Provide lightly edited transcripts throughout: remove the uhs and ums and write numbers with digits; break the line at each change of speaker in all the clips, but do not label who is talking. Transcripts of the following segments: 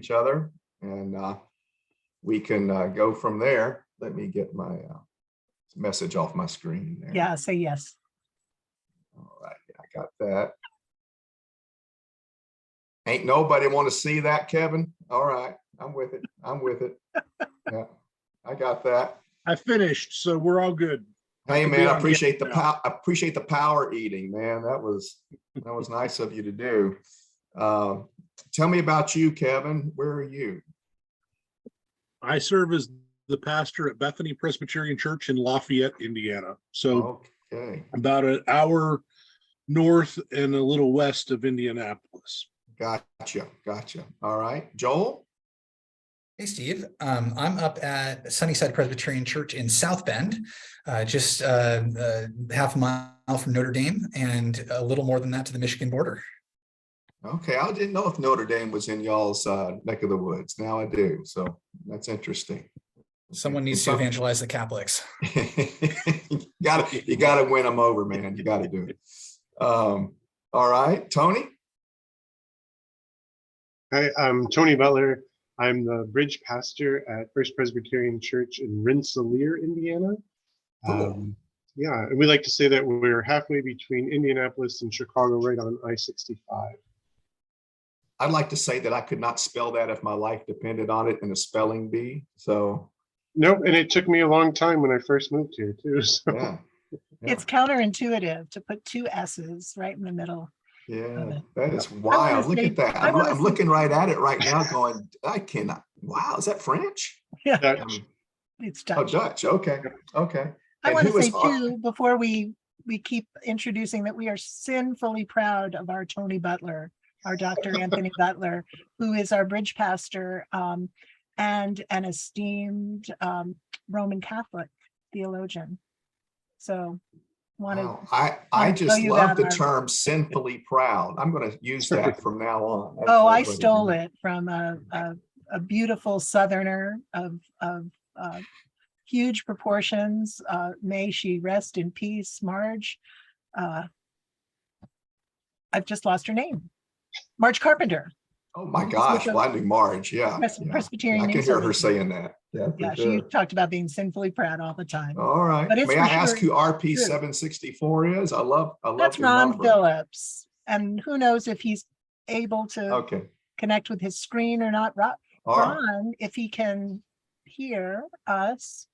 each other, and we can go from there. Let me get my message off my screen there.
Yeah, say yes.
All right, I got that. Ain't nobody want to see that, Kevin? All right, I'm with it. I'm with it. Yeah, I got that.
I finished, so we're all good.
Hey man, I appreciate the power. I appreciate the power eating, man. That was nice of you to do. Tell me about you, Kevin. Where are you?
I serve as the pastor at Bethany Presbyterian Church in Lafayette, Indiana. So
Okay,
about an hour north and a little west of Indianapolis.
gotcha. All right, Joel.
Hey, Steve. I'm up at Sunnyside Presbyterian Church in South Bend, just half a mile from Notre Dame and a little more than that to the Michigan border.
Okay, I didn't know if Notre Dame was in y'all's neck of the woods. Now I do, so that's interesting.
Someone needs to evangelize the Catholics.
you gotta win them over, man. You gotta do it. All right, Tony.
Hi, I'm Tony Butler. I'm the bridge pastor at First Presbyterian Church in Rensselaer, Indiana.
Cool.
Yeah, and we like to say that we're halfway between Indianapolis and Chicago, right on I-65.
I'd like to say that I could not spell that if my life depended on it in a spelling bee. So
nope, and it took me a long time when I first moved here too. So.
yeah.
It's counterintuitive to put two S's right in the middle.
Yeah, that is wild. Look at that. I'm looking right at it right now going, I cannot. Wow, is that French?
Yeah,
Dutch.
it's
Oh,
Dutch.
Dutch. Okay. Okay.
I
And
want to
who
say
is our-
too, before we keep introducing, that we are sinfully proud of our Tony Butler, our Dr. Anthony Butler, who is our bridge pastor and an esteemed Roman Catholic theologian. So
Wow. I just love the term sinfully proud. I'm going to use that from now on.
Oh, I stole it from a beautiful Southerner of huge proportions. May she rest in peace, Marge. I've just lost her name. Marge Carpenter.
Oh my gosh. Well, I knew Marge. Yeah.
Presbyterian.
I can hear her saying that. Yeah.
Yeah, she talked about being sinfully proud all the time.
All right. May I ask who RP 764 is? I love
that's Ron Phillips. And who knows if he's able to connect with his screen or not. Ron, if he can hear us,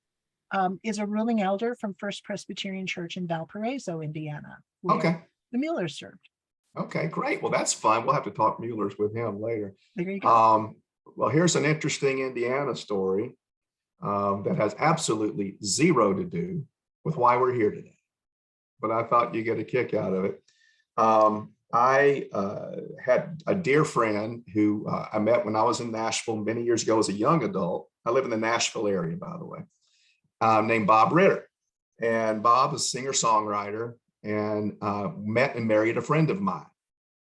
is a ruling elder from First Presbyterian Church in Valparaiso, Indiana.
Okay.
The Muellers served.
Okay, great. Well, that's fun. We'll have to talk Muellers with him later.
There you go.
Well, here's an interesting Indiana story that has absolutely zero to do with why we're here today. But I thought you get a kick out of it. I had a dear friend who I met when I was in Nashville many years ago as a young adult. I live in the Nashville area, by the way, named Bob Ritter. And Bob is a singer-songwriter and met and married a friend of mine.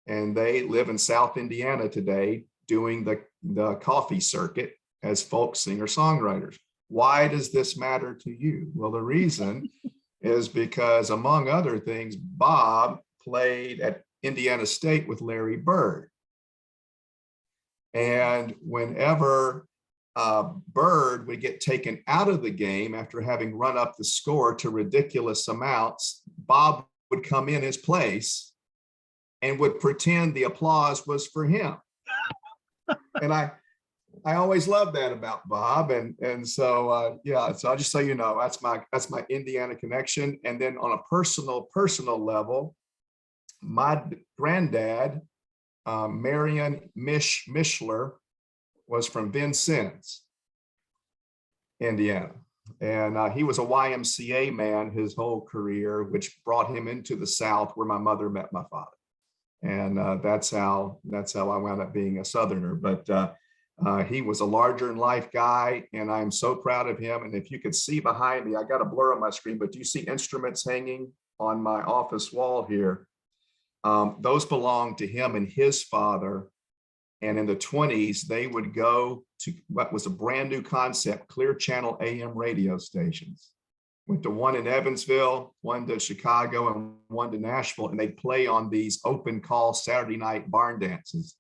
And they live in South Indiana today doing the coffee circuit as folk singer-songwriters. Why does this matter to you? Well, the reason is because, among other things, Bob played at Indiana State with Larry Bird. And whenever Bird would get taken out of the game after having run up the score to ridiculous amounts, Bob would come in his place and would pretend the applause was for him. And I always loved that about Bob. And so, yeah, so just so you know, that's my Indiana connection. And then on a personal level, my granddad, Marion Mishler, was from Vincennes, Indiana. And he was a YMCA man his whole career, which brought him into the South where my mother met my father. And that's how I wound up being a Southerner. But he was a larger in life guy, and I'm so proud of him. And if you could see behind me, I got a blur on my screen, but do you see instruments hanging on my office wall here? Those belong to him and his father. And in the 1920s, they would go to what was a brand new concept, Clear Channel AM radio stations. Went to one in Evansville, one to Chicago, and one to Nashville, and they'd play on these open call Saturday night barn dances.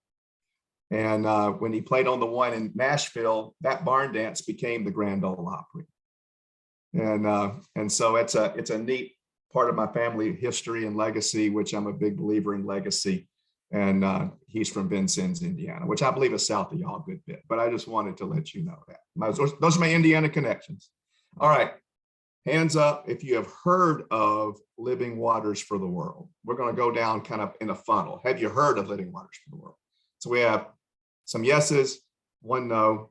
And when he played on the one in Nashville, that barn dance became the Grand Ole Opry. And so it's a neat part of my family history and legacy, which I'm a big believer in legacy. And he's from Vincennes, Indiana, which I believe is south of y'all a good bit. But I just wanted to let you know that. Those are my Indiana connections. All right. Hands up if you have heard of Living Waters for the World. We're going to go down kind of in a funnel. Have you heard of Living Waters for the World? So we have some yeses, one no.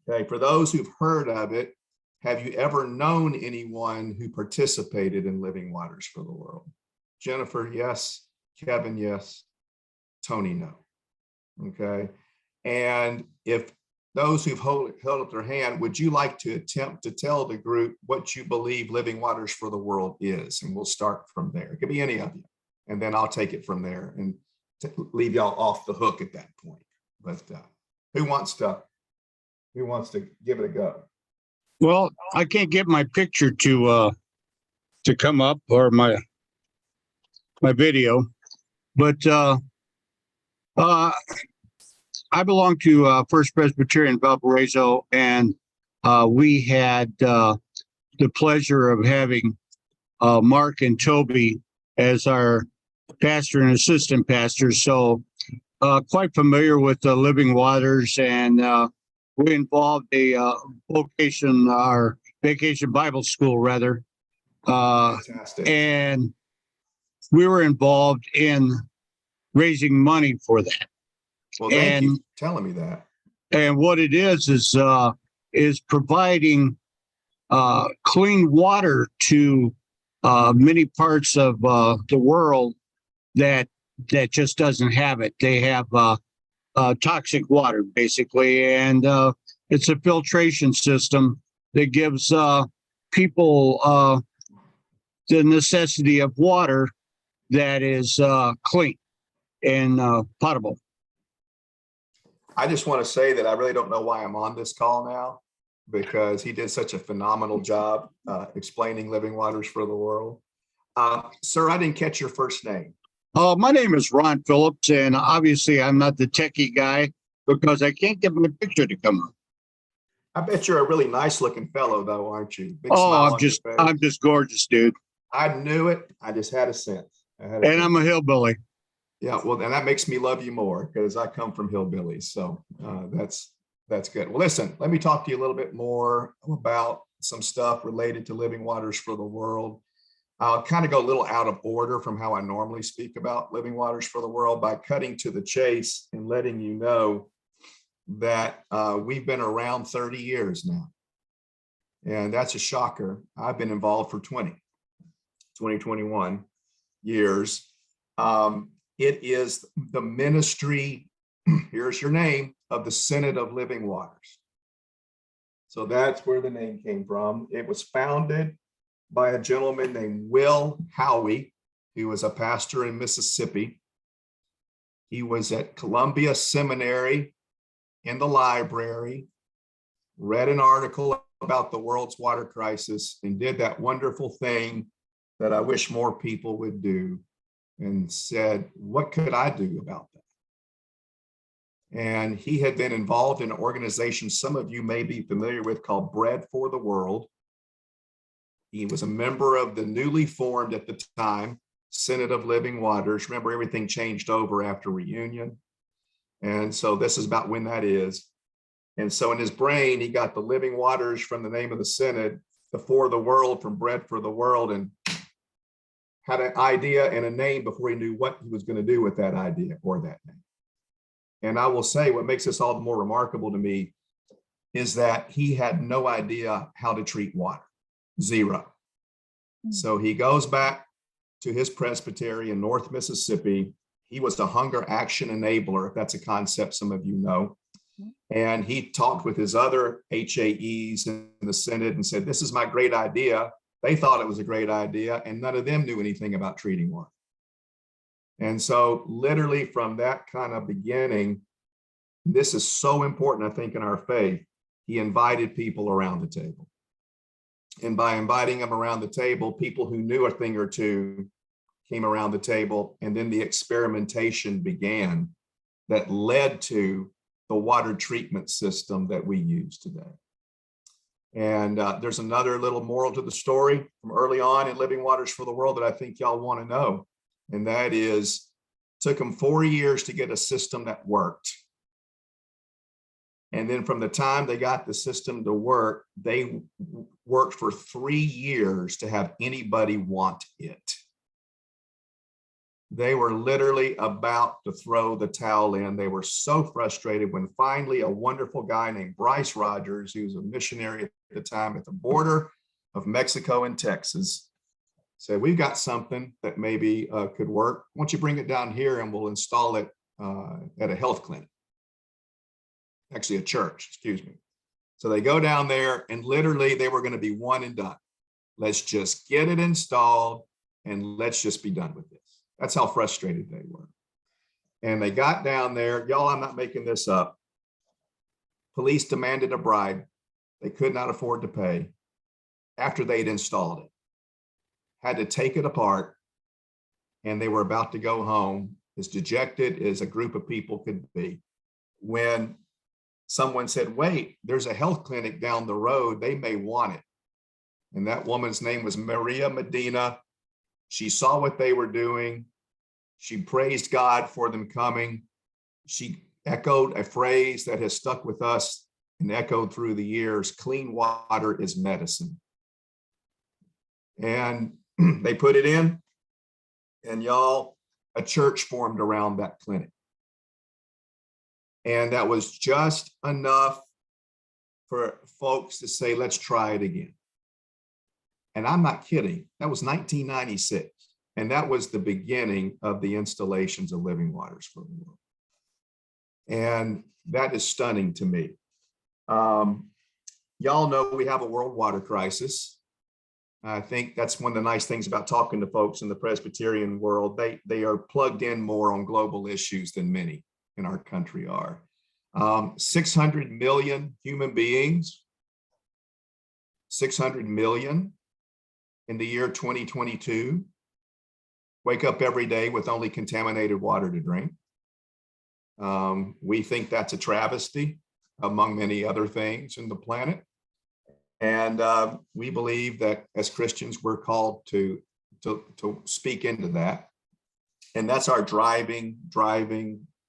Okay, for those who've heard of it, have you ever known anyone who participated in Living Waters for the World? Jennifer, yes. Kevin, yes. Tony, no. Okay. And if those who've held up their hand, would you like to attempt to tell the group what you believe Living Waters for the World is? And we'll start from there. It could be any of you. And then I'll take it from there and leave y'all off the hook at that point. But who wants to give it a go?
Well, I can't get my picture to come up, or my video, but I belong to First Presbyterian Valparaiso, and we had the pleasure of having Mark and Toby as our pastor and assistant pastors. So quite familiar with the Living Waters, and we involved a vacation Bible school rather.
Fantastic.
And we were involved in raising money for that.
Well, thank you for telling me that.
And what it is providing clean water to many parts of the world that just doesn't have it. They have toxic water, basically, and it's a filtration system that gives people the necessity of water that is clean and potable.
I just want to say that I really don't know why I'm on this call now, because he did such a phenomenal job explaining Living Waters for the World. Sir, I didn't catch your first name.
My name is Ron Phillips, and obviously I'm not the techie guy because I can't get my picture to come up.
I bet you're a really nice looking fellow though, aren't you? Big smile on your face.
I'm just gorgeous, dude.
I knew it. I just had a sense.
And I'm a hillbilly.
Yeah, well, and that makes me love you more because I come from hillbillies. So that's good. Well, listen, let me talk to you a little bit more about some stuff related to Living Waters for the World. I'll kind of go a little out of order from how I normally speak about Living Waters for the World by cutting to the chase and letting you know that we've been around 30 years now. And that's a shocker. I've been involved for 21 years. It is the ministry, here's your name, of the Synod of Living Waters. So that's where the name came from. It was founded by a gentleman named Will Howie, who was a pastor in Mississippi. He was at Columbia Seminary in the library, read an article about the world's water crisis, and did that wonderful thing that I wish more people would do, and said, what could I do about that? And he had been involved in an organization some of you may be familiar with called Bread for the World. He was a member of the newly formed at the time Synod of Living Waters. Remember, everything changed over after reunion. And so this is about when that is. And so in his brain, he got the Living Waters from the name of the Synod, the For the World from Bread for the World, and had an idea and a name before he knew what he was going to do with that idea or that name. And I will say what makes this all the more remarkable to me is that he had no idea how to treat water. Zero. So he goes back to his presbytery in North Mississippi. He was the hunger action enabler, if that's a concept some of you know. And he talked with his other HAEs in the Synod and said, this is my great idea. They thought it was a great idea, and none of them knew anything about treating water. And so literally from that kind of beginning, this is so important, I think, in our faith, he invited people around the table. And by inviting them around the table, people who knew a thing or two came around the table, and then the experimentation began that led to the water treatment system that we use today. And there's another little moral to the story from early on in Living Waters for the World that I think y'all want to know. And that is, it took them 4 years to get a system that worked. And then from the time they got the system to work, they worked for 3 years to have anybody want it. They were literally about to throw the towel in. They were so frustrated when finally a wonderful guy named Bryce Rogers, who was a missionary at the time at the border of Mexico and Texas, said, we've got something that maybe could work. Why don't you bring it down here and we'll install it at a health clinic. Actually, a church, excuse me. So they go down there and literally they were going to be one and done. Let's just get it installed and let's just be done with this. That's how frustrated they were. And they got down there, y'all, I'm not making this up. Police demanded a bribe they could not afford to pay after they'd installed it. Had to take it apart, and they were about to go home, as dejected as a group of people could be, when someone said, wait, there's a health clinic down the road, they may want it. And that woman's name was Maria Medina. She saw what they were doing. She praised God for them coming. She echoed a phrase that has stuck with us and echoed through the years: clean water is medicine. And they put it in, and y'all, a church formed around that clinic. And that was just enough for folks to say, let's try it again. And I'm not kidding. That was 1996. And that was the beginning of the installations of Living Waters for the World. And that is stunning to me. Y'all know we have a world water crisis. I think that's one of the nice things about talking to folks in the Presbyterian world. They are plugged in more on global issues than many in our country are. 600 million human beings, 600 million in the year 2022, wake up every day with only contaminated water to drink. We think that's a travesty, among many other things in the planet. And we believe that as Christians, we're called to speak into that. And that's our driving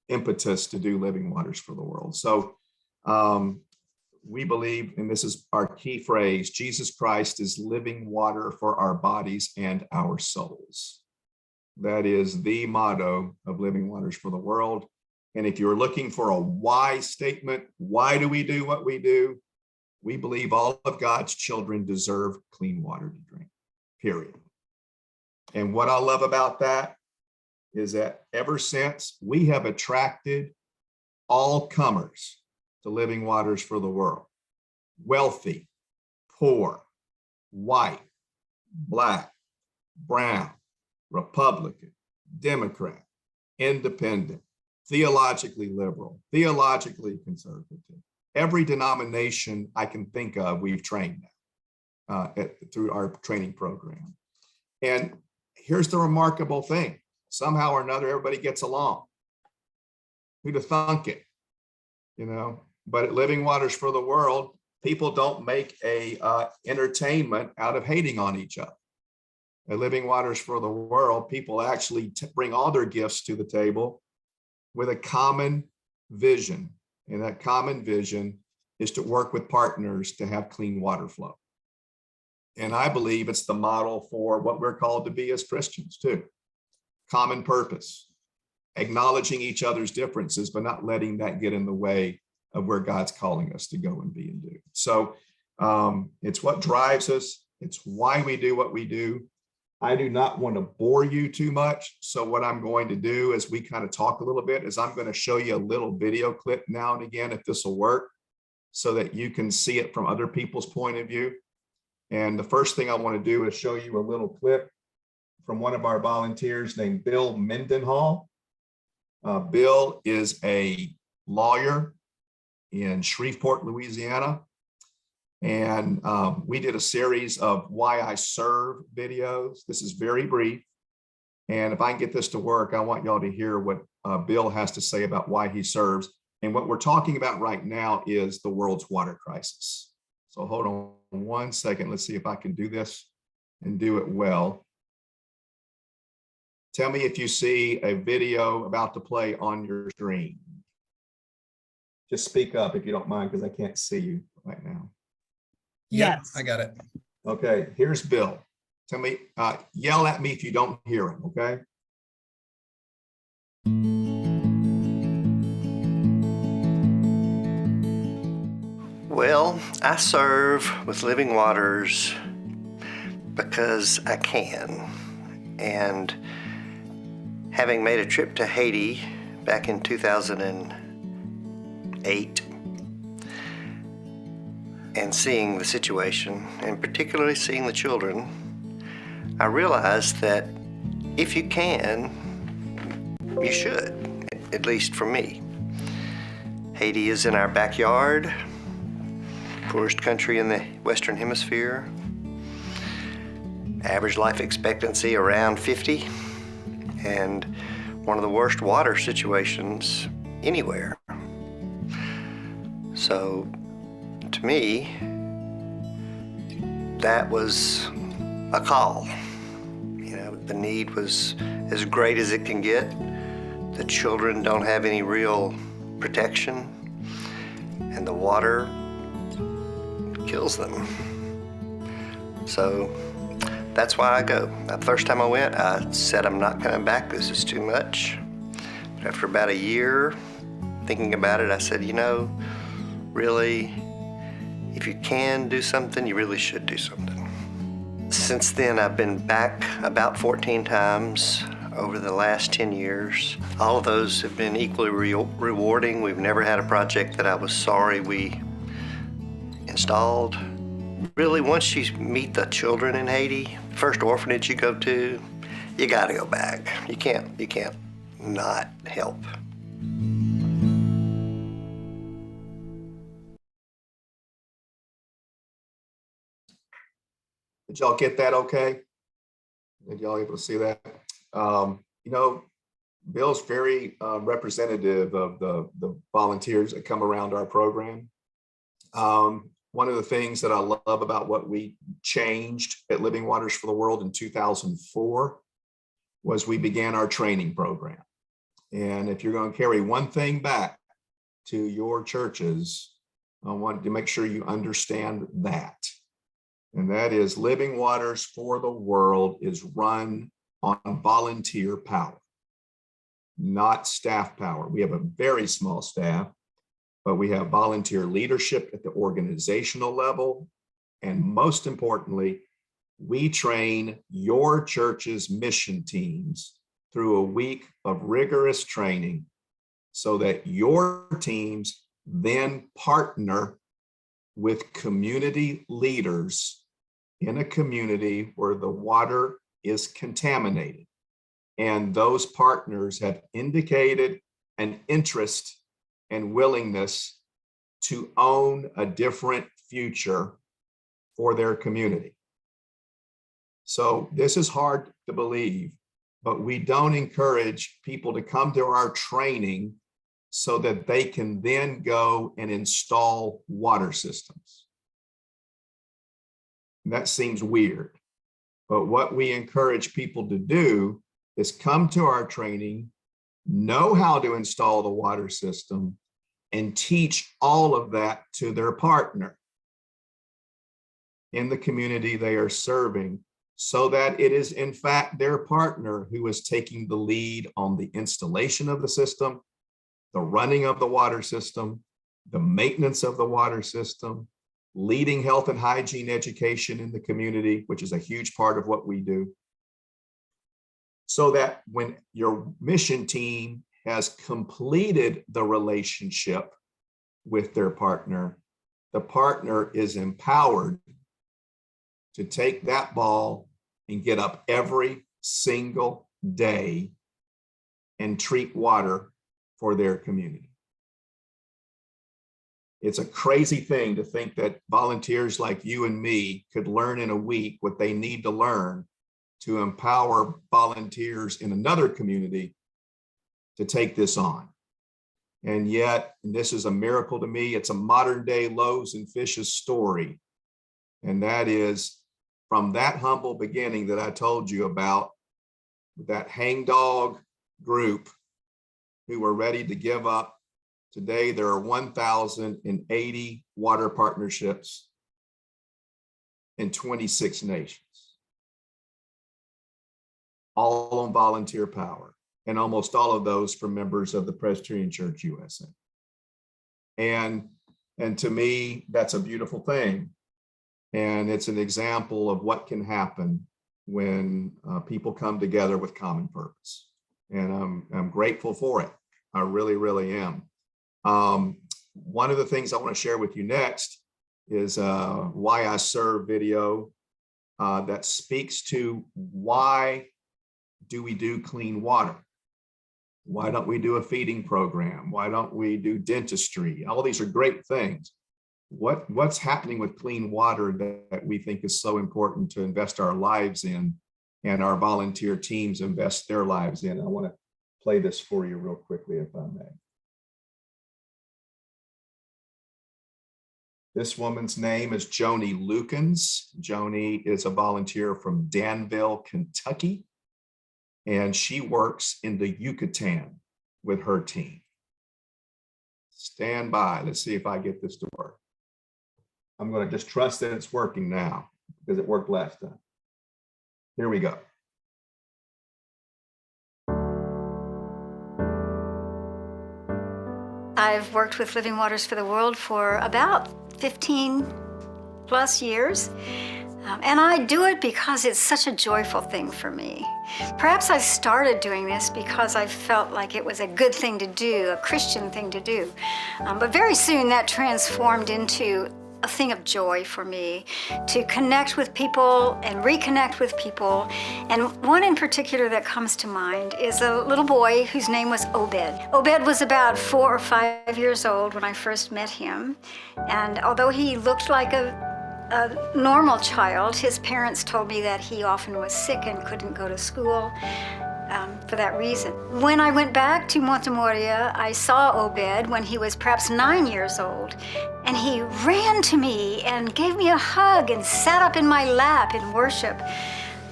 impetus to do Living Waters for the World. So we believe, and this is our key phrase, Jesus Christ is living water for our bodies and our souls. That is the motto of Living Waters for the World. And if you're looking for a why statement, why do we do what we do? We believe all of God's children deserve clean water to drink, period. And what I love about that is that ever since, we have attracted all comers to Living Waters for the World: wealthy, poor, white, black, brown, Republican, Democrat, independent, theologically liberal, theologically conservative. Every denomination I can think of, we've trained through our training program. And here's the remarkable thing: somehow or another, everybody gets along. Who'd have thunk it? But at Living Waters for the World, people don't make a entertainment out of hating on each other. At Living Waters for the World, people actually bring all their gifts to the table with a common vision. And that common vision is to work with partners to have clean water flow. And I believe it's the model for what we're called to be as Christians too. Common purpose, acknowledging each other's differences, but not letting that get in the way of where God's calling us to go and be and do. So it's what drives us. It's why we do what we do. I do not want to bore you too much. So what I'm going to do as we kind of talk a little bit is I'm going to show you a little video clip now and again, if this will work, so that you can see it from other people's point of view. And the first thing I want to do is show you a little clip from one of our volunteers named Bill Mendenhall. Bill is a lawyer in Shreveport, Louisiana. And we did a series of Why I Serve videos. This is very brief. And if I can get this to work, I want y'all to hear what Bill has to say about why he serves. And what we're talking about right now is the world's water crisis. So hold on one second. Let's see if I can do this and do it well. Tell me if you see a video about to play on your screen. Just speak up if you don't mind, because I can't see you right now.
Yeah,
Yes.
I got it.
Okay, here's Bill. Tell me, yell at me if you don't hear him, okay?
Well, I serve with Living Waters because I can. And having made a trip to Haiti back in 2008 and seeing the situation, and particularly seeing the children, I realized that if you can, you should, at least for me. Haiti is in our backyard, poorest country in the Western Hemisphere, average life expectancy around 50, and one of the worst water situations anywhere. So, to me, that was a call. You know, the need was as great as it can get. The children don't have any real protection, and the water kills them. So that's why I go. The first time I went, I said, I'm not coming back, this is too much. But after about a year thinking about it, I said, you know, really, if you can do something, you really should do something. Since then, I've been back about 14 times over the last 10 years. All of those have been equally rewarding. We've never had a project that I was sorry we installed. Really, once you meet the children in Haiti, first orphanage you go to, you gotta go back. You can't not help.
Did y'all get that okay? Did y'all able to see that? You know, Bill's very representative of the volunteers that come around our program. One of the things that I love about what we changed at Living Waters for the World in 2004 was we began our training program. And if you're going to carry one thing back to your churches, I want to make sure you understand that. And that is Living Waters for the World is run on volunteer power, not staff power. We have a very small staff, but we have volunteer leadership at the organizational level. And most importantly, we train your church's mission teams through a week of rigorous training so that your teams then partner with community leaders in a community where the water is contaminated. And those partners have indicated an interest and willingness to own a different future for their community. So this is hard to believe, but we don't encourage people to come to our training so that they can then go and install water systems. And that seems weird, but what we encourage people to do is come to our training, know how to install the water system, and teach all of that to their partner in the community they are serving, so that it is in fact their partner who is taking the lead on the installation of the system, the running of the water system, the maintenance of the water system, leading health and hygiene education in the community, which is a huge part of what we do. So that when your mission team has completed the relationship with their partner, the partner is empowered to take that ball and get up every single day and treat water for their community. It's a crazy thing to think that volunteers like you and me could learn in a week what they need to learn to empower volunteers in another community to take this on. And yet, and this is a miracle to me, it's a modern day Loaves and Fishes story. And that is from that humble beginning that I told you about, that hangdog group who were ready to give up. Today, there are 1,080 water partnerships in 26 nations, all on volunteer power, and almost all of those from members of the Presbyterian Church USA. And to me, that's a beautiful thing. And it's an example of what can happen when people come together with common purpose. And I'm grateful for it. I really, really am. One of the things I want to share with you next is Why I Serve video that speaks to why do we do clean water? Why don't we do a feeding program? Why don't we do dentistry? All these are great things. What's happening with clean water that we think is so important to invest our lives in, and our volunteer teams invest their lives in? I want to play this for you real quickly, if I may. This woman's name is Joni Lukens. Joni is a volunteer from Danville, Kentucky, and she works in the Yucatan with her team. Stand by. Let's see if I get this to work. I'm going to just trust that it's working now because it worked last time. Here we go.
I've worked with Living Waters for the World for about 15 plus years. And I do it because it's such a joyful thing for me. Perhaps I started doing this because I felt like it was a good thing to do, a Christian thing to do. But very soon that transformed into a thing of joy for me, to connect with people and reconnect with people. And one in particular that comes to mind is a little boy whose name was Obed. Obed was about 4 or 5 years old when I first met him. And although he looked like a normal child, his parents told me that he often was sick and couldn't go to school for that reason. When I went back to Montemoria, I saw Obed when he was perhaps 9 years old, and he ran to me and gave me a hug and sat up in my lap in worship.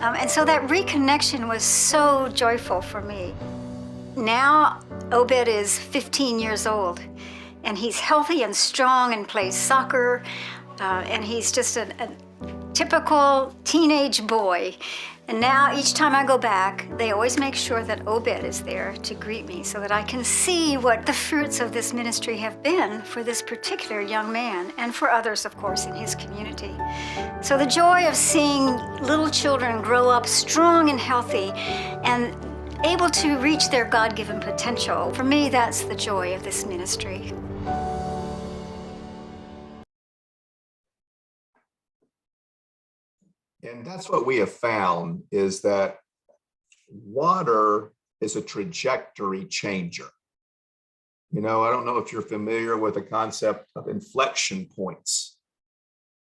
And so that reconnection was so joyful for me. Now, Obed is 15 years old, and he's healthy and strong and plays soccer. And he's just a typical teenage boy. And now each time I go back, they always make sure that Obed is there to greet me so that I can see what the fruits of this ministry have been for this particular young man and for others, of course, in his community. So the joy of seeing little children grow up strong and healthy and able to reach their God-given potential, for me, that's the joy of this ministry.
And that's what we have found, is that water is a trajectory changer. You know, I don't know if you're familiar with the concept of inflection points,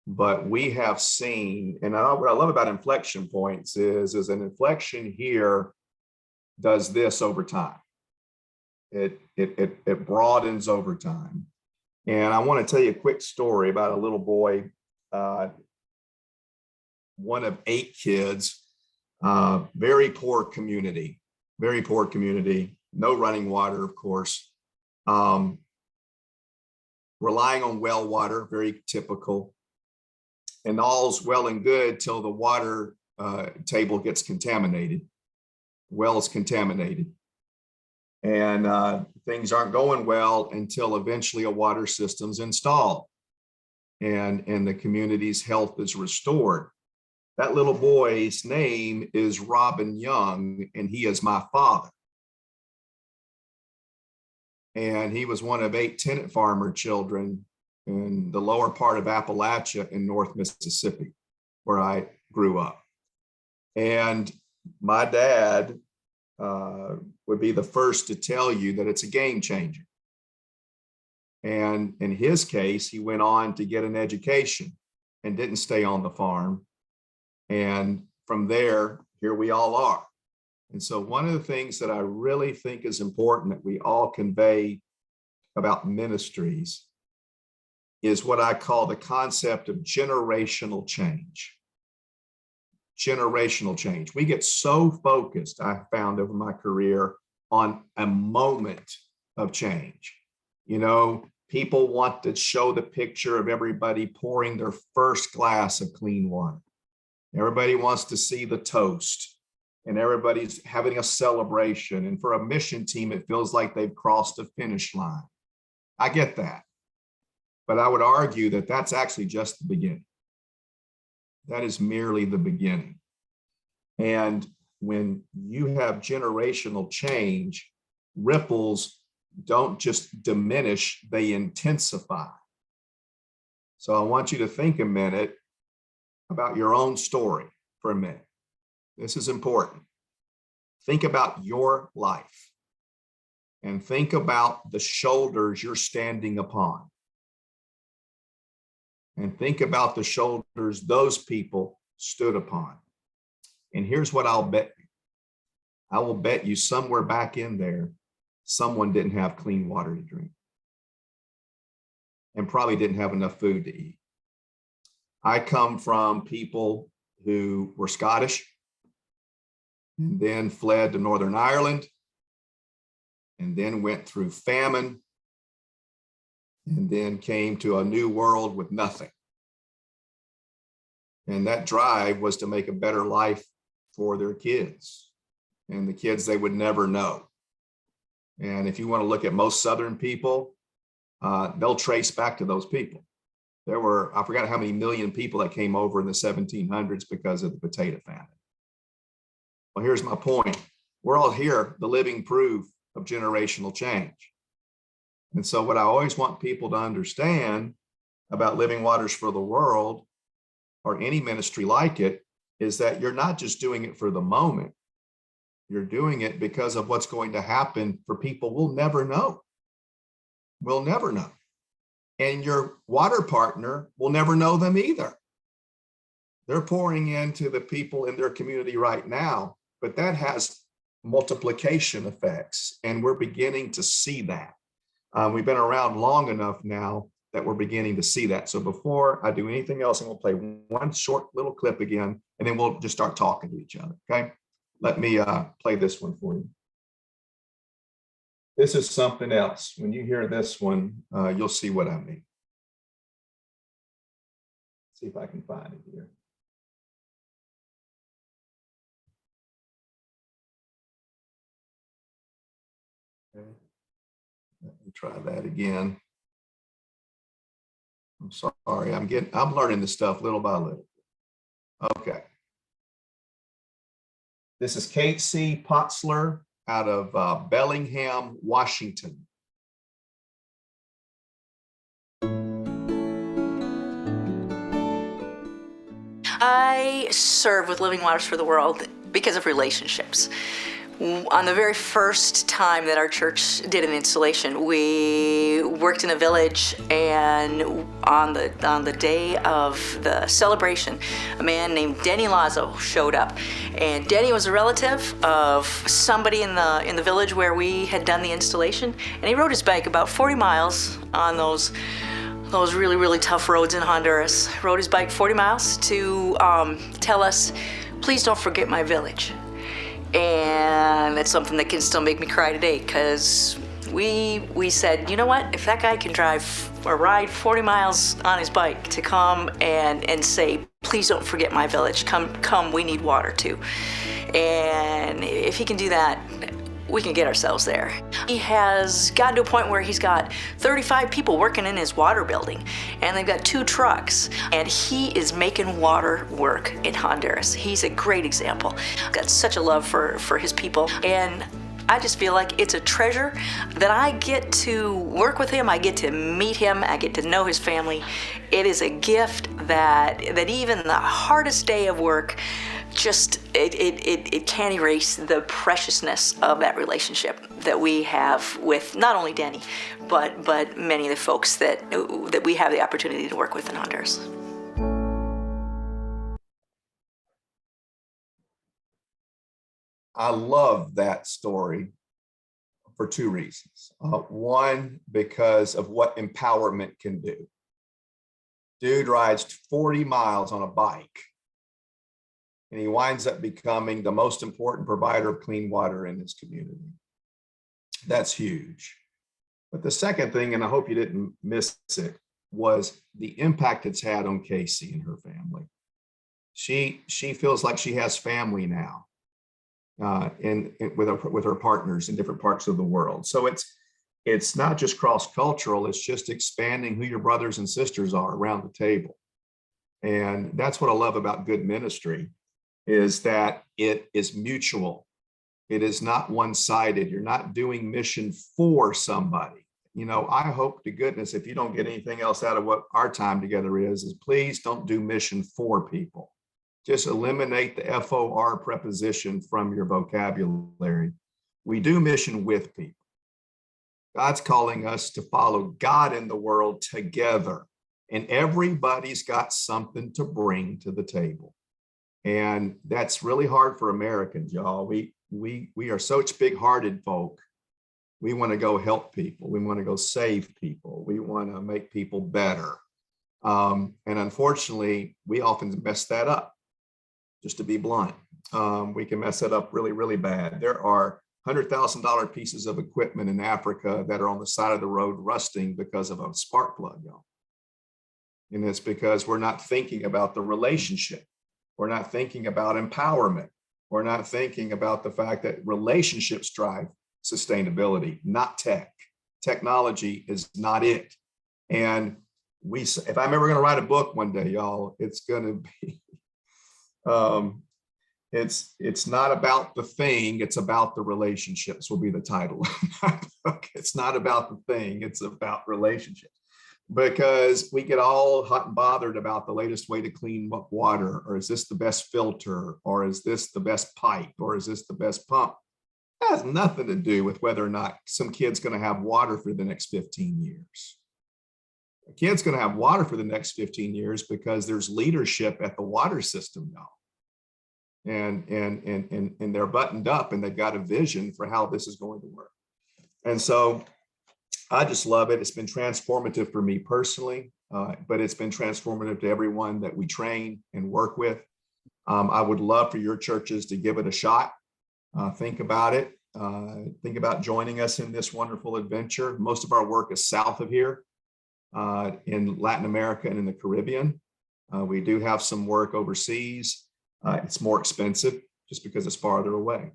but we have seen, and what I love about inflection points is an inflection here does this over time. It broadens over time. And I want to tell you a quick story about a little boy, one of 8 kids, very poor community, no running water, of course, relying on well water, very typical, and all's well and good till the water table gets contaminated, well's contaminated, and things aren't going well until eventually a water system's installed and the community's health is restored. That little boy's name is Robin Young, and he is my father. And he was one of 8 tenant farmer children in the lower part of Appalachia in North Mississippi, where I grew up. And my dad would be the first to tell you that it's a game changer. And in his case, he went on to get an education and didn't stay on the farm. And from there, here we all are. And so one of the things that I really think is important that we all convey about ministries is what I call the concept of generational change. Generational change. We get so focused, I found over my career, on a moment of change. You know, people want to show the picture of everybody pouring their first glass of clean water. Everybody wants to see the toast, and everybody's having a celebration. And for a mission team, it feels like they've crossed a finish line. I get that. But I would argue that that's actually just the beginning. That is merely the beginning. And when you have generational change, ripples don't just diminish, they intensify. So I want you to think a minute about your own story for a minute. This is important. Think about your life and think about the shoulders you're standing upon. And think about the shoulders those people stood upon. And here's what I'll bet you. I will bet you somewhere back in there, someone didn't have clean water to drink and probably didn't have enough food to eat. I come from people who were Scottish and then fled to Northern Ireland and then went through famine and then came to a new world with nothing. And that drive was to make a better life for their kids and the kids they would never know. And if you want to look at most Southern people, they'll trace back to those people. There were, I forgot how many million people that came over in the 1700s because of the potato famine. Well, here's my point. We're all here, the living proof of generational change. And so what I always want people to understand about Living Waters for the World or any ministry like it is that you're not just doing it for the moment. You're doing it because of what's going to happen for people we'll never know. We'll never know. And your water partner will never know them either. They're pouring into the people in their community right now, but that has multiplication effects, and we're beginning to see that. We've been around long enough now that we're beginning to see that. So before I do anything else, I'm going to play one short little clip again, and then we'll just start talking to each other, okay? Let me play this one for you. This is something else. When you hear this one, you'll see what I mean. See if I can find it here. Okay. Let me try that again. I'm sorry, I'm learning this stuff little by little. Okay. This is Kate C. Potzler out of Bellingham, Washington.
I serve with Living Waters for the World because of relationships. On the very first time that our church did an installation, we worked in a village, and on the day of the celebration, a man named Denny Lazo showed up. And Denny was a relative of somebody in the village where we had done the installation, and he rode his bike about 40 miles on those really, really tough roads in Honduras. Rode his bike 40 miles to tell us, please don't forget my village. And that's something that can still make me cry today, because we said, you know what, if that guy can drive or ride 40 miles on his bike to come and say, please don't forget my village, come, we need water too. And if he can do that, we can get ourselves there. He has gotten to a point where he's got 35 people working in his water building, and they've got 2 trucks, and he is making water work in Honduras. He's a great example. Got such a love for his people, and I just feel like it's a treasure that I get to work with him, I get to meet him, I get to know his family. It is a gift that even the hardest day of work, just it can't erase the preciousness of that relationship that we have with not only Denny, but many of the folks that we have the opportunity to work with in Honduras.
I love that story for two reasons. One, because of what empowerment can do. Dude rides 40 miles on a bike, and he winds up becoming the most important provider of clean water in his community. That's huge. But the second thing, and I hope you didn't miss it, was the impact it's had on Casey and her family. She feels like she has family now, with her partners in different parts of the world. So it's not just cross-cultural, it's just expanding who your brothers and sisters are around the table. And that's what I love about good ministry, is that it is mutual. It is not one-sided. You're not doing mission for somebody. You know, I hope to goodness, if you don't get anything else out of what our time together is please don't do mission for people. Just eliminate the FOR preposition from your vocabulary. We do mission with people. God's calling us to follow God in the world together, and everybody's got something to bring to the table. And that's really hard for Americans, y'all. We are such big-hearted folk. We want to go help people. We want to go save people. We want to make people better. And unfortunately, we often mess that up, just to be blunt. We can mess it up really, really bad. There are $100,000 pieces of equipment in Africa that are on the side of the road rusting because of a spark plug, y'all. And it's because we're not thinking about the relationship. We're not thinking about empowerment. We're not thinking about the fact that relationships drive sustainability, not tech. Technology is not it. And if I'm ever going to write a book one day, y'all, it's going to be, it's not about the thing, it's about the relationships will be the title. It's not about the thing, it's about relationships. Because we get all hot and bothered about the latest way to clean water, or is this the best filter, or is this the best pipe, or is this the best pump? It has nothing to do with whether or not some kid's going to have water for the next 15 years. A kid's going to have water for the next 15 years because there's leadership at the water system now. And they're buttoned up and they've got a vision for how this is going to work. And so I just love it. It's been transformative for me personally, but it's been transformative to everyone that we train and work with. I would love for your churches to give it a shot. Think about it. Think about joining us in this wonderful adventure. Most of our work is south of here, in Latin America and in the Caribbean. We do have some work overseas. It's more expensive just because it's farther away.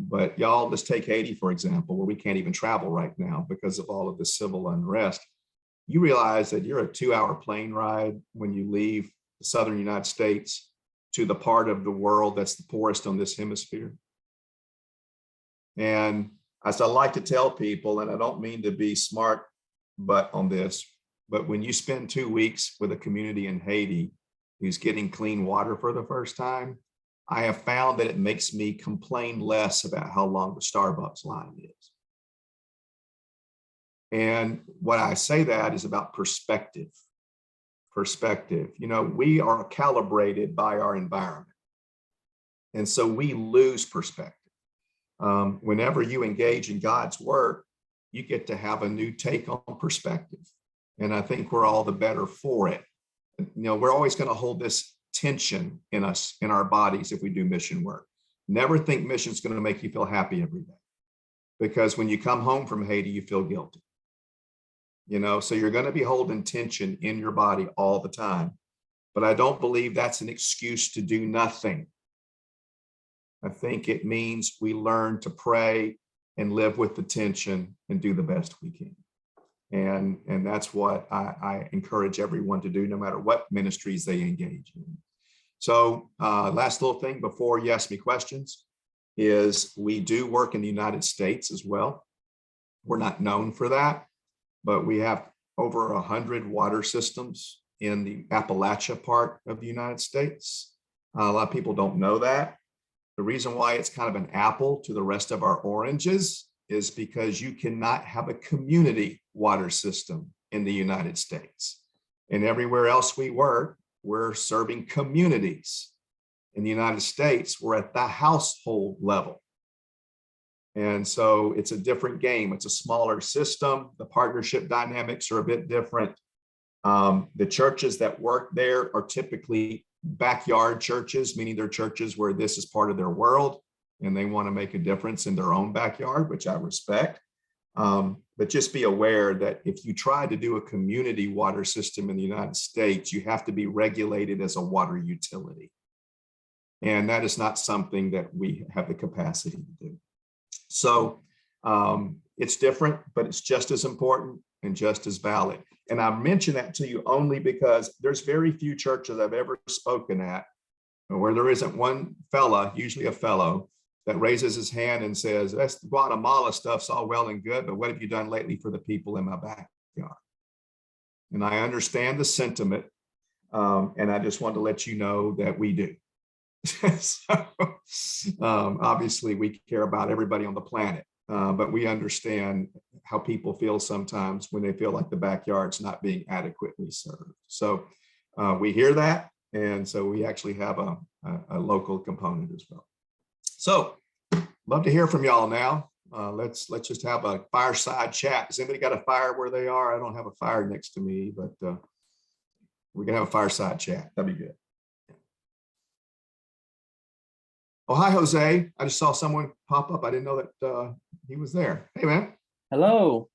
But y'all, let's take Haiti, for example, where we can't even travel right now because of all of the civil unrest. You realize that you're a 2-hour plane ride when you leave the southern United States to the part of the world that's the poorest on this hemisphere. And as I like to tell people, and I don't mean to be smart but on this, but when you spend 2 weeks with a community in Haiti who's getting clean water for the first time, I have found that it makes me complain less about how long the Starbucks line is. And what I say that is about perspective. Perspective. You know, we are calibrated by our environment. And so we lose perspective. Whenever you engage in God's work, you get to have a new take on perspective. And I think we're all the better for it. You know, we're always going to hold this tension in us, in our bodies, if we do mission work. Never think mission's going to make you feel happy every day. Because when you come home from Haiti, you feel guilty. You know, so you're going to be holding tension in your body all the time. But I don't believe that's an excuse to do nothing. I think it means we learn to pray and live with the tension and do the best we can. And that's what I encourage everyone to do, no matter what ministries they engage in. So last little thing before you ask me questions is we do work in the United States as well. We're not known for that, but we have over 100 water systems in the Appalachia part of the United States. A lot of people don't know that. The reason why it's kind of an apple to the rest of our oranges is because you cannot have a community water system in the United States. And everywhere else we work, we're serving communities. In the United States, we're at the household level. And so it's a different game. It's a smaller system. The partnership dynamics are a bit different. The churches that work there are typically backyard churches, meaning they're churches where this is part of their world and they want to make a difference in their own backyard, which I respect. But just be aware that if you try to do a community water system in the United States, you have to be regulated as a water utility. And that is not something that we have the capacity to do. So it's different, but it's just as important and just as valid. And I mention that to you only because there's very few churches I've ever spoken at where there isn't one fella, usually a fellow, that raises his hand and says, that's Guatemala stuff's all well and good, but what have you done lately for the people in my backyard? And I understand the sentiment. And I just want to let you know that we do. So, obviously we care about everybody on the planet, but we understand how people feel sometimes when they feel like the backyard's not being adequately served. So we hear that. And so we actually have a local component as well. So love to hear from y'all now. Let's just have a fireside chat. Has anybody got a fire where they are? I don't have a fire next to me, but we can have a fireside chat. That'd be good. Oh, hi, Jose. I just saw someone pop up. I didn't know that he was there. Hey, man.
Hello.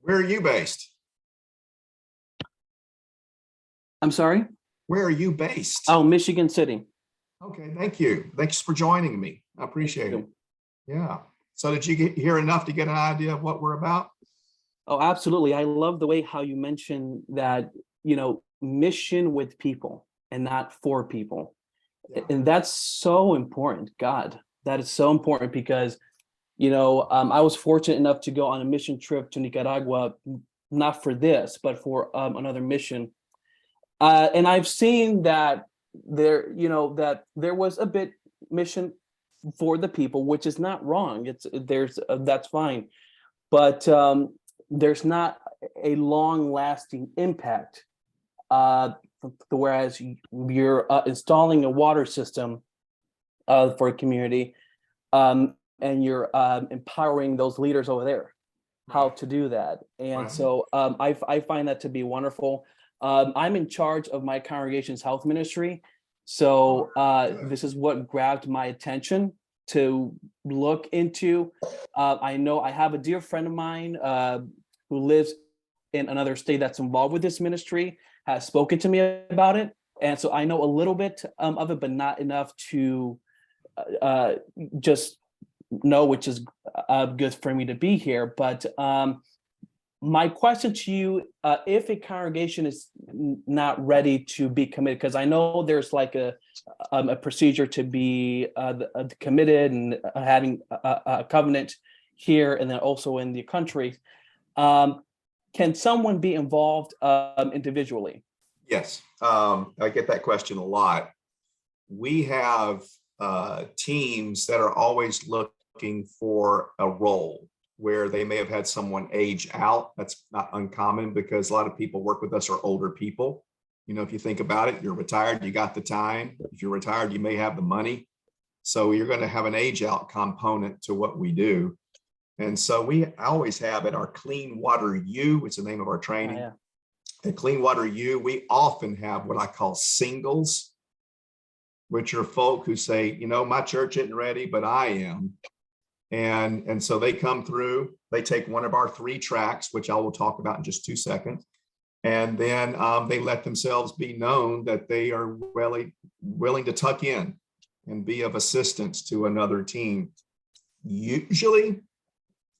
Where are you based?
I'm sorry?
Where are you based?
Oh, Michigan City.
Okay, thank you. Thanks for joining me. I appreciate it. Yeah. So did you hear enough to get an idea of what we're about?
Oh, absolutely. I love the way how you mentioned that, mission with people and not for people. Yeah. And that's so important. God, that is so important because, I was fortunate enough to go on a mission trip to Nicaragua, not for this, but for another mission. And I've seen that that there was a bit mission for the people, which is not wrong. That's fine, but there's not a long-lasting impact. Whereas you're installing a water system for a community, and you're empowering those leaders over there how to do that. And so I find that to be wonderful. I'm in charge of my congregation's health ministry. So this is what grabbed my attention to look into. I know I have a dear friend of mine who lives in another state that's involved with this ministry, has spoken to me about it. And so I know a little bit of it, but not enough to just know, which is good for me to be here. But my question to you, if a congregation is not ready to be committed, because I know there's like a procedure to be committed and having a covenant here and then also in the country, can someone be involved individually?
Yes, I get that question a lot. We have teams that are always looking for a role where they may have had someone age out. That's not uncommon because a lot of people work with us are older people. If you think about it, you're retired, you got the time. If you're retired, you may have the money. So you're going to have an age out component to what we do. And so we always have at our Clean Water U, which is the name of our training. At Clean Water U, we often have what I call singles, which are folk who say, my church isn't ready, but I am. And so they come through, they take one of our 3 tracks, which I will talk about in just 2 seconds. And then they let themselves be known that they are willing to tuck in and be of assistance to another team. Usually,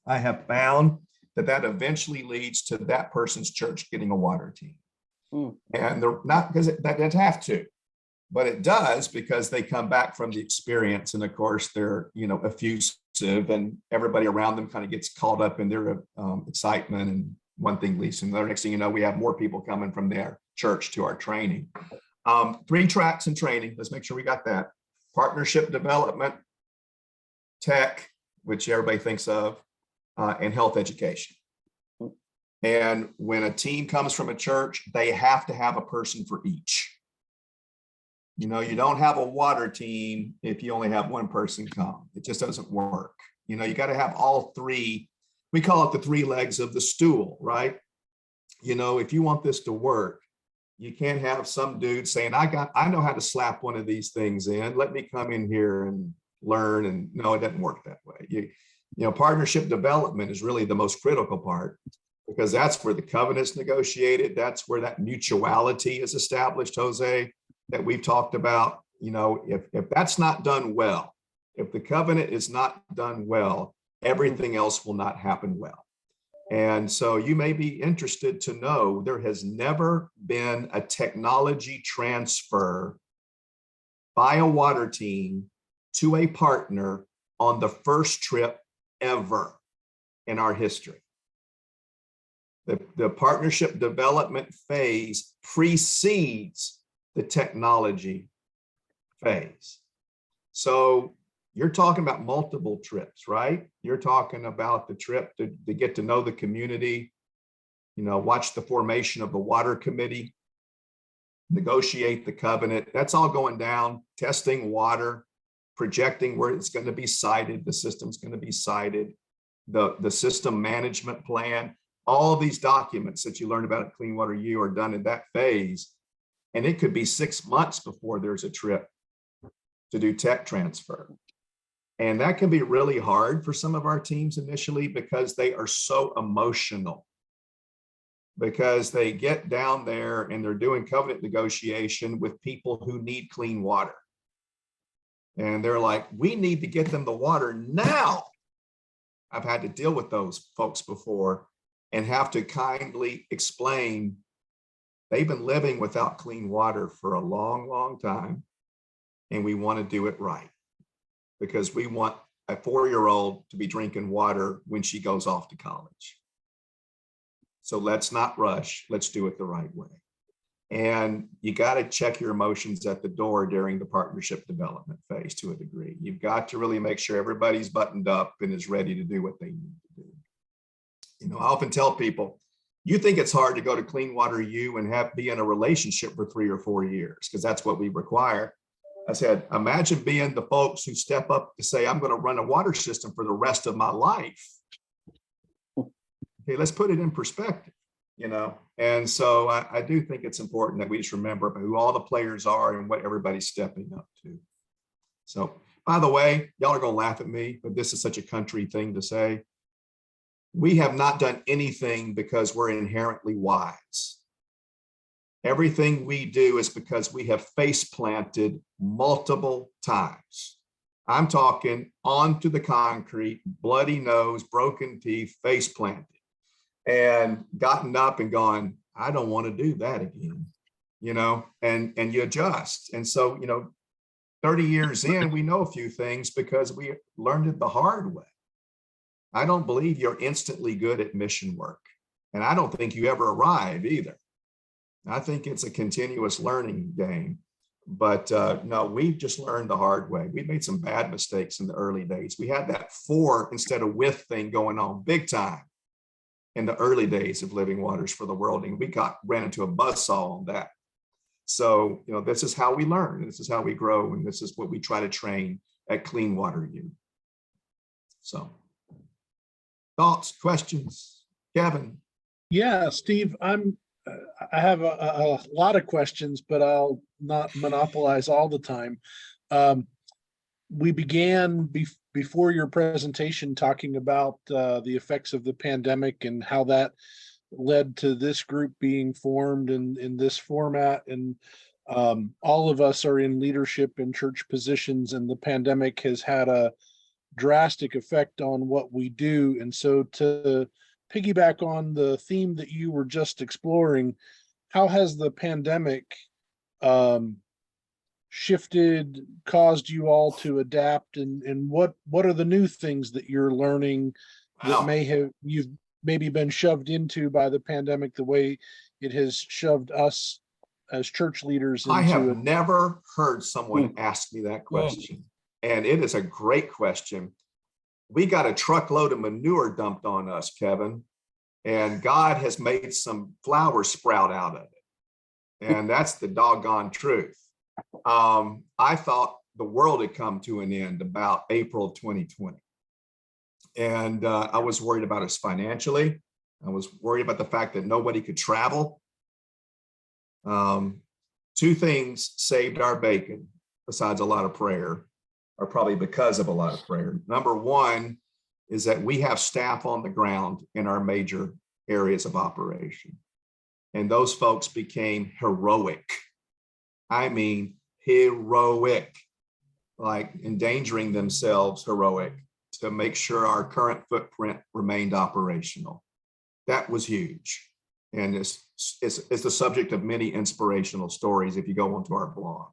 I have found that eventually leads to that person's church getting a water team. And they're not because that doesn't have to, but it does because they come back from the experience. And of course, they're, effusive and everybody around them kind of gets caught up in their excitement. And one thing leads to another. Next thing you know, we have more people coming from their church to our training. 3 tracks in training. Let's make sure we got that. Partnership development, tech, which everybody thinks of, and health education. And when a team comes from a church, they have to have a person for each. You know, you don't have a water team if you only have one person come. It just doesn't work. You know, you got to have all three. We call it the three legs of the stool, right? You know, if you want this to work, you can't have some dude saying, I know how to slap one of these things in. Let me come in here and learn. And no, it doesn't work that way. You know, partnership development is really the most critical part, because that's where the covenant's negotiated. That's where that mutuality is established, Jose, that we've talked about. You know, if that's not done well, if the covenant is not done well, everything else will not happen well. And so you may be interested to know there has never been a technology transfer by a water team to a partner on the first trip ever in our history. The partnership development phase precedes the technology phase. So you're talking about multiple trips, right? You're talking about the trip to get to know the community, you know, watch the formation of the water committee, negotiate the covenant. That's all going down, testing water, projecting where it's going to be sited, the system's going to be sited, the system management plan. All of these documents that you learned about at Clean Water U are done in that phase. And it could be 6 months before there's a trip to do tech transfer. And that can be really hard for some of our teams initially, because they are so emotional, because they get down there and they're doing covenant negotiation with people who need clean water. And they're like, we need to get them the water now. I've had to deal with those folks before and have to kindly explain they've been living without clean water for a long, long time. And we want to do it right, because we want a 4-year-old to be drinking water when she goes off to college. So let's not rush. Let's do it the right way. And you got to check your emotions at the door during the partnership development phase to a degree. You've got to really make sure everybody's buttoned up and is ready to do what they need to do. You know, I often tell people, you think it's hard to go to Clean Water U and be in a relationship for 3 or 4 years, because that's what we require. I said, imagine being the folks who step up to say, I'm going to run a water system for the rest of my life. Okay, let's put it in perspective, you know? And so I do think it's important that we just remember who all the players are and what everybody's stepping up to. So, by the way, y'all are going to laugh at me, but this is such a country thing to say. We have not done anything because we're inherently wise. Everything we do is because we have face planted multiple times. I'm talking onto the concrete, bloody nose, broken teeth, face planted, and gotten up and gone, I don't want to do that again, you know, and you adjust. And so, you know, 30 years in, we know a few things because we learned it the hard way. I don't believe you're instantly good at mission work. And I don't think you ever arrive either. I think it's a continuous learning game. But no, we've just learned the hard way. We made some bad mistakes in the early days. We had that for instead of with thing going on big time in the early days of Living Waters for the World. And we ran into a buzzsaw on that. So, you know, this is how we learn. This is how we grow. And this is what we try to train at Clean Water U. So thoughts, questions, Kevin?
Yeah, Steve, I have a lot of questions, but I'll not monopolize all the time. We began before your presentation talking about the effects of the pandemic and how that led to this group being formed in this format. And all of us are in leadership and church positions, and the pandemic has had a drastic effect on what we do. And so to piggyback on the theme that you were just exploring, how has the pandemic shifted, caused you all to adapt, and what are the new things that you're learning that you've maybe been shoved into by the pandemic the way it has shoved us as church leaders into
I have never heard someone ask me that question. And it is a great question. We got a truckload of manure dumped on us, Kevin, and God has made some flowers sprout out of it. And that's the doggone truth. I thought the world had come to an end about April of 2020. And I was worried about us financially. I was worried about the fact that nobody could travel. Two things saved our bacon, besides a lot of prayer, or probably because of a lot of prayer. Number one is that we have staff on the ground in our major areas of operation. And those folks became heroic. I mean, heroic, like endangering themselves heroic to make sure our current footprint remained operational. That was huge. And it's the subject of many inspirational stories if you go onto our blog.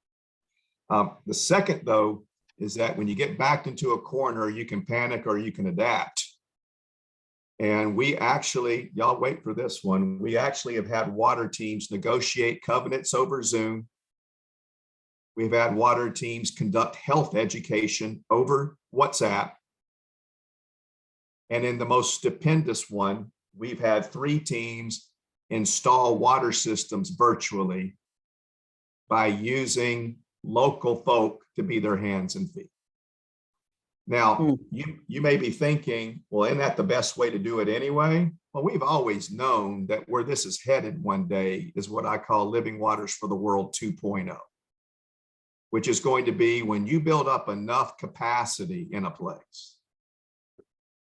The second, though, is that when you get backed into a corner, you can panic or you can adapt. And we actually, y'all wait for this one, we actually have had water teams negotiate covenants over Zoom. We've had water teams conduct health education over WhatsApp. And in the most stupendous one, we've had 3 teams install water systems virtually by using local folk to be their hands and feet. Now, you may be thinking, well, isn't that the best way to do it anyway? Well, we've always known that where this is headed one day is what I call Living Waters for the World 2.0, which is going to be when you build up enough capacity in a place,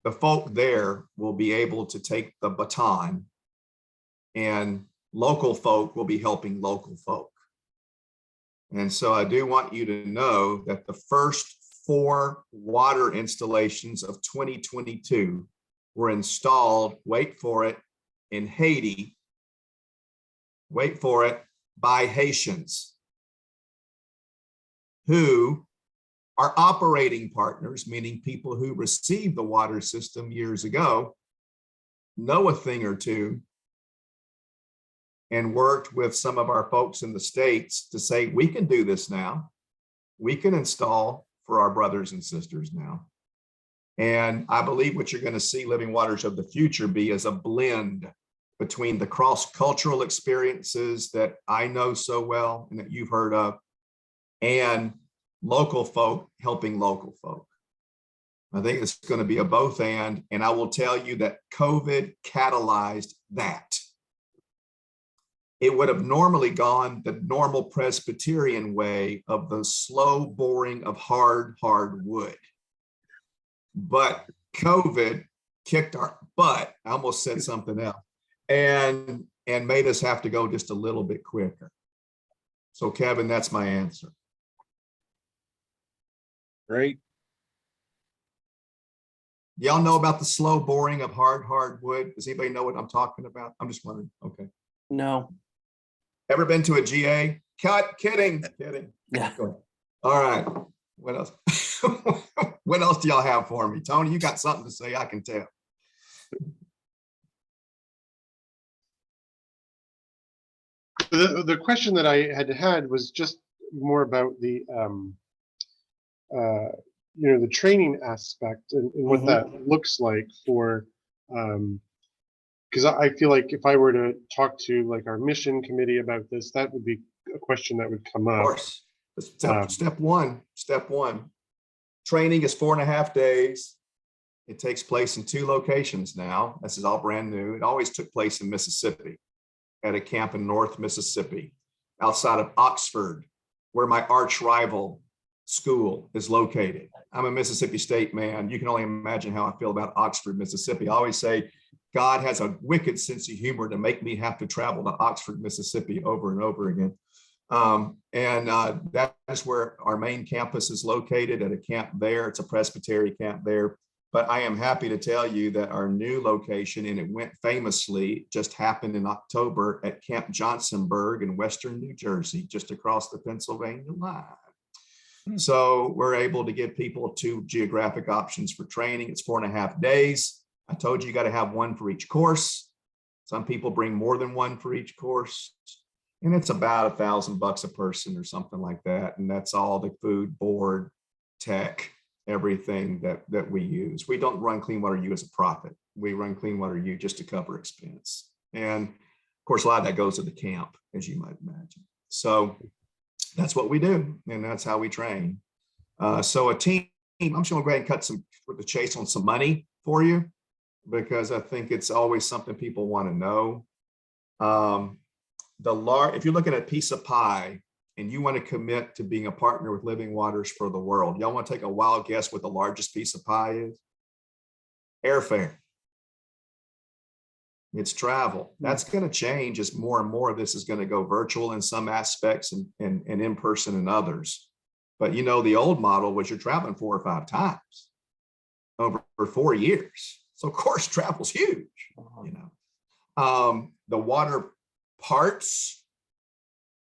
the folk there will be able to take the baton and local folk will be helping local folk. And so I do want you to know that the first 4 water installations of 2022 were installed, wait for it, in Haiti, wait for it, by Haitians who are operating partners, meaning people who received the water system years ago, know a thing or two, and worked with some of our folks in the States to say, we can do this now. We can install for our brothers and sisters now. And I believe what you're going to see Living Waters of the future be is a blend between the cross-cultural experiences that I know so well and that you've heard of, and local folk helping local folk. I think it's going to be a both and I will tell you that COVID catalyzed that. It would have normally gone the normal Presbyterian way of the slow boring of hard wood. But COVID kicked our butt. I almost said something else, and made us have to go just a little bit quicker. So Kevin, that's my answer.
Great.
Y'all know about the slow boring of hard wood? Does anybody know what I'm talking about? I'm just wondering. Okay.
No.
Ever been to a GA? Kidding.
Yeah.
Go ahead. All right. What else? What else do y'all have for me? Tony, you got something to say, I can tell.
The question that I had was just more about the the training aspect and what that looks like for because I feel like if I were to talk to like our mission committee about this, that would be a question that would come up.
Of course. Step one. Training is 4.5 days. It takes place in 2 locations now. This is all brand new. It always took place in Mississippi at a camp in North Mississippi, outside of Oxford, where my arch rival school is located. I'm a Mississippi State man. You can only imagine how I feel about Oxford, Mississippi. I always say God has a wicked sense of humor to make me have to travel to Oxford, Mississippi over and over again. That is where our main campus is located, at a camp there. It's a Presbyterian camp there. But I am happy to tell you that our new location, and it went famously, just happened in October at Camp Johnsonburg in Western New Jersey, just across the Pennsylvania line. So we're able to give people 2 geographic options for training. It's 4.5 days. I told you got to have 1 for each course. Some people bring more than 1 for each course. And it's about $1,000 a person or something like that. And that's all the food, board, tech, everything that we use. We don't run Clean Water U as a profit. We run Clean Water U just to cover expense. And of course, a lot of that goes to the camp, as you might imagine. So that's what we do, and that's how we train. So a team, I'm just gonna go ahead and cut the chase on some money for you, because I think it's always something people want to know. If you're looking at a piece of pie and you want to commit to being a partner with Living Waters for the World, y'all want to take a wild guess what the largest piece of pie is? Airfare. It's travel. That's going to change as more and more of this is going to go virtual in some aspects and in person in others. But you know, the old model was you're traveling 4 or 5 times over 4 years. So of course, travel's huge, you know. The water parts,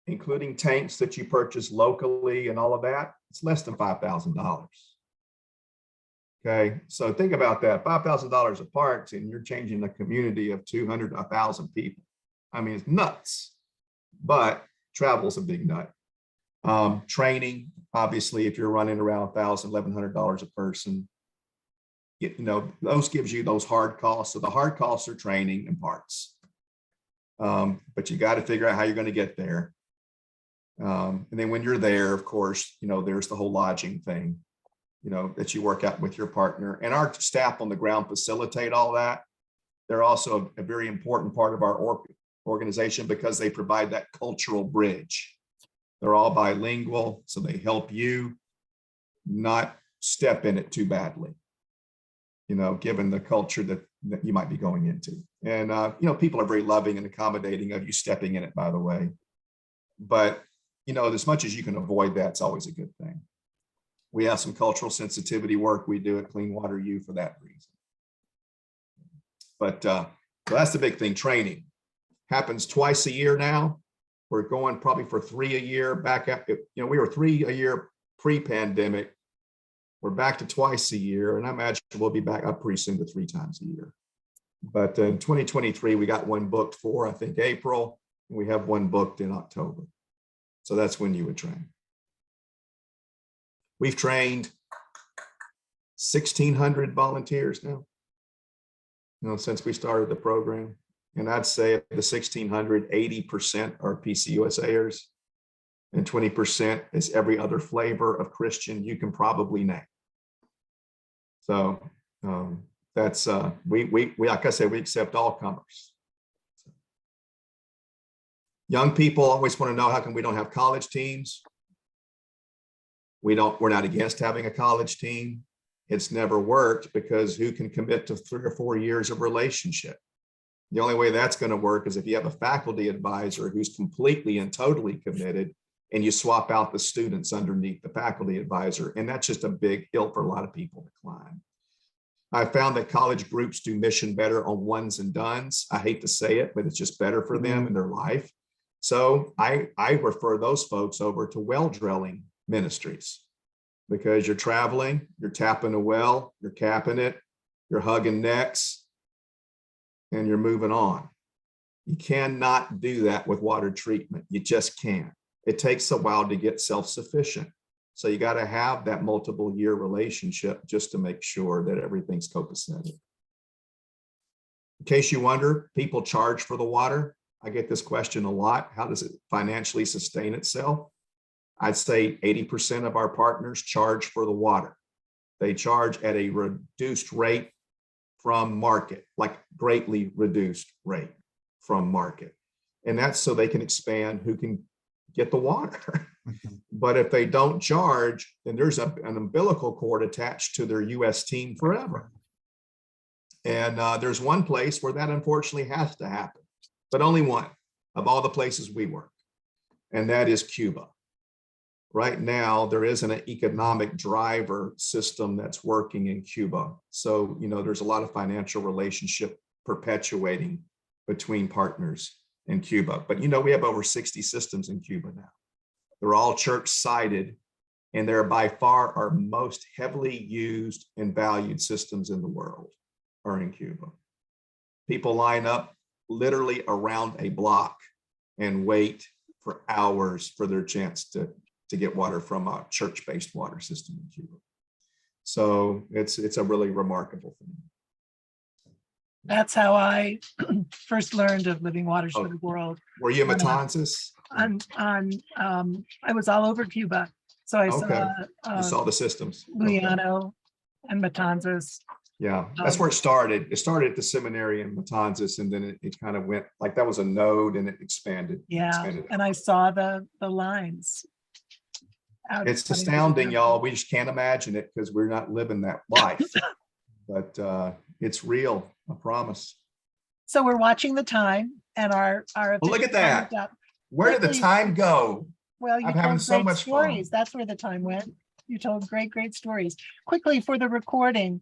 including tanks that you purchase locally and all of that, it's less than $5,000. Okay, so think about that, $5,000 of parts, and you're changing a community of 200 to 1,000 people. I mean, it's nuts, but travel's a big nut. Training, obviously, if you're running around $1,000, $1,100 a person, you know, those gives you those hard costs. So the hard costs are training and parts. But you got to figure out how you're going to get there. And then when you're there, of course, you know, there's the whole lodging thing, you know, that you work out with your partner, and our staff on the ground facilitate all that. They're also a very important part of our organization because they provide that cultural bridge. They're all bilingual, so they help you not step in it too badly, you know, given the culture that you might be going into. And, you know, people are very loving and accommodating of you stepping in it, by the way. But, you know, as much as you can avoid that, it's always a good thing. We have some cultural sensitivity work we do at Clean Water U for that reason. But so that's the big thing. Training happens twice a year now. We're going probably for 3 a year. Back at, you know, we were 3 a year pre-pandemic. We're back to twice a year, and I imagine we'll be back up pretty soon to 3 times a year. But in 2023, we got one booked for, I think, April, and we have one booked in October. So that's when you would train. We've trained 1,600 volunteers now, you know, since we started the program. And I'd say of the 1,600, 80% are PCUSAers, and 20% is every other flavor of Christian you can probably name. So that's we like I said, we accept all comers. Young people always want to know, how come we don't have college teams? We're not against having a college team. It's never worked because who can commit to 3 or 4 years of relationship? The only way that's going to work is if you have a faculty advisor who's completely and totally committed, and you swap out the students underneath the faculty advisor. And that's just a big hill for a lot of people to climb. I found that college groups do mission better on ones and dones. I hate to say it, but it's just better for them in their life. So I refer those folks over to well drilling ministries, because you're traveling, you're tapping a well, you're capping it, you're hugging necks, and you're moving on. You cannot do that with water treatment. You just can't. It takes a while to get self-sufficient. So you got to have that multiple year relationship just to make sure that everything's copacetic. In case you wonder, people charge for the water. I get this question a lot. How does it financially sustain itself? I'd say 80% of our partners charge for the water. They charge at a reduced rate from market, like greatly reduced rate from market. And that's so they can expand who can get the water. But if they don't charge, then there's an umbilical cord attached to their US team forever. And there's one place where that unfortunately has to happen, but only one of all the places we work, and that is Cuba. Right now, there isn't an economic driver system that's working in Cuba. So, you know, there's a lot of financial relationship perpetuating between partners in Cuba. But, you know, we have over 60 systems in Cuba now. They're all church-sided, and they're by far our most heavily used and valued systems in the world are in Cuba. People line up literally around a block and wait for hours for their chance to get water from a church-based water system in Cuba. So it's a really remarkable thing.
That's how I first learned of Living Waters for the World.
Were you a Matanzas?
I was all over Cuba. So I
Okay.
saw
You saw the systems. Okay.
Luciano and Matanzas.
Yeah, that's where it started. It started at the seminary in Matanzas, and then it kind of went like that was a node, and it expanded.
Yeah,
expanded.
and I saw the lines. out
It's
into the
astounding,
river.
y'all. We just can't imagine it because we're not living that life. But it's real, I promise.
So we're watching the time and our.
Well, look at
official time
that.
is up.
Where did the
Quickly.
time go?
Well, you
I'm having
told
so
great
much fun.
stories. That's where the time went. You told great stories. Quickly for the recording,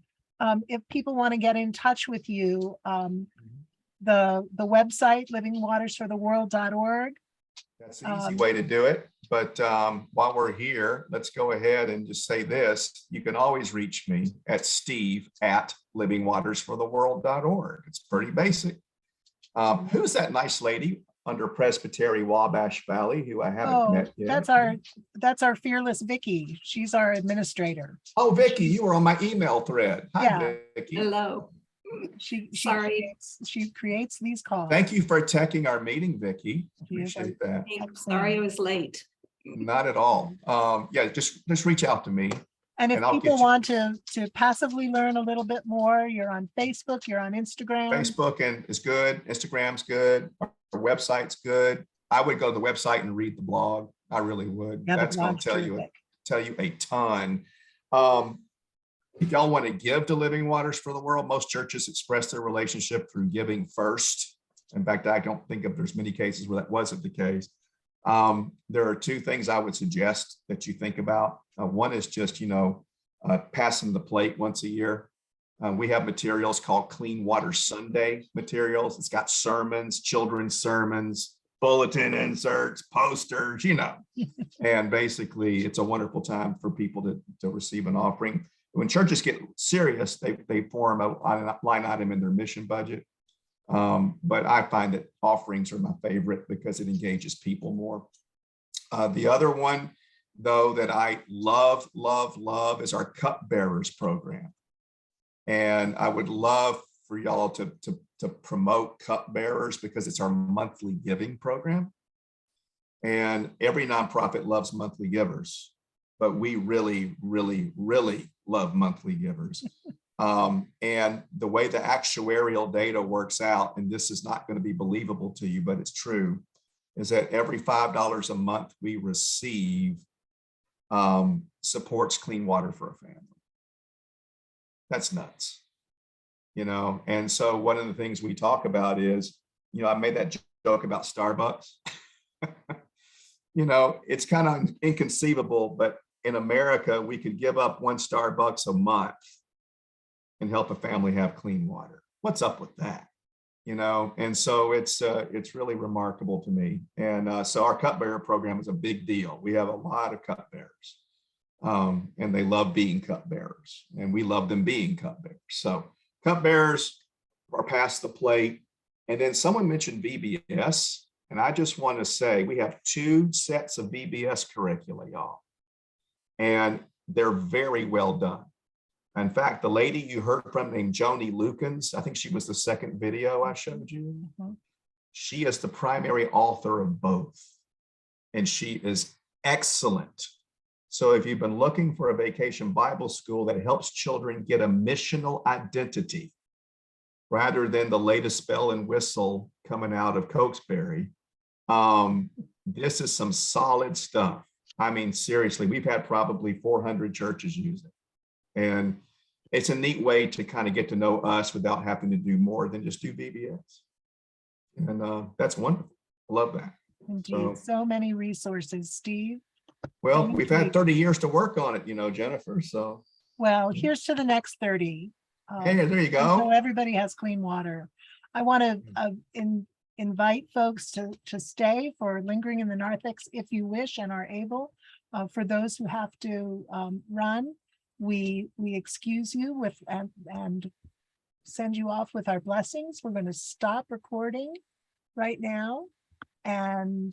if people want to get in touch with you, the website, livingwatersfortheworld.org.
That's the easy way to do it. But while we're here, let's go ahead and just say this. You can always reach me at steve@livingwatersfortheworld.org. It's pretty basic. Who's that nice lady under Presbytery Wabash Valley who I haven't
Oh,
met yet?
that's our fearless Vicky. She's our administrator.
Oh, Vicky, you were on my email thread. Hi,
Yeah.
Vicky.
Hello.
She
Sorry.
creates these calls.
Thank you for checking our meeting, Vicky.
She is our-
Appreciate that.
I'm sorry I was late.
Not at all. Yeah, just reach out to me.
And if
and I'll
people
get you-
want to passively learn a little bit more, you're on Facebook, you're on Instagram.
Facebook is good. Instagram's good. Our website's good. I would go to the website and read the blog. I really would.
Yeah, the
That's going
blog's
to
terrific.
tell you a ton. If y'all want to give to Living Waters for the World, most churches express their relationship through giving first. In fact, I don't think if there's many cases where that wasn't the case. There are two things I would suggest that you think about. One is just, passing the plate once a year. We have materials called Clean Water Sunday materials. It's got sermons, children's sermons, bulletin inserts, posters, and basically it's a wonderful time for people to receive an offering. When churches get serious, they form a line item in their mission budget. But I find that offerings are my favorite because it engages people more. The other one, though, that I love is our Cupbearers program. And I would love for y'all to promote Cupbearers because it's our monthly giving program. And every nonprofit loves monthly givers, but we really, really, really love monthly givers. And the way the actuarial data works out, and this is not going to be believable to you, but it's true, is that every $5 a month we receive supports clean water for a family. That's nuts, And so one of the things we talk about is, I made that joke about Starbucks. It's kind of inconceivable, but in America, we could give up one Starbucks a month and help a family have clean water. What's up with that? And so it's really remarkable to me. And so our Cupbearer program is a big deal. We have a lot of cupbearers, and they love being cupbearers, and we love them being cupbearers. So cupbearers are past the plate. And then someone mentioned VBS, and I just want to say we have 2 sets of VBS curricula, y'all, and they're very well done. In fact, the lady you heard from named Joni Lukens, I think she was the second video I showed you.
Mhm.
She is the primary author of both, and she is excellent. So if you've been looking for a vacation Bible school that helps children get a missional identity, rather than the latest bell and whistle coming out of Cokesbury, this is some solid stuff. I mean, seriously, we've had probably 400 churches use it. And it's a neat way to kind of get to know us without having to do more than just do VBS. And that's wonderful. I love that.
Indeed, so many resources, Steve.
Well,
Thank
we've
you.
had 30 years to work on it, Jennifer. So,
Well, here's to the next 30.
hey, there you
So
go.
everybody has clean water. I want to invite folks to stay for Lingering in the Narthex if you wish and are able. For those who have to run, we excuse you with and send you off with our blessings. We're going to stop recording right now, and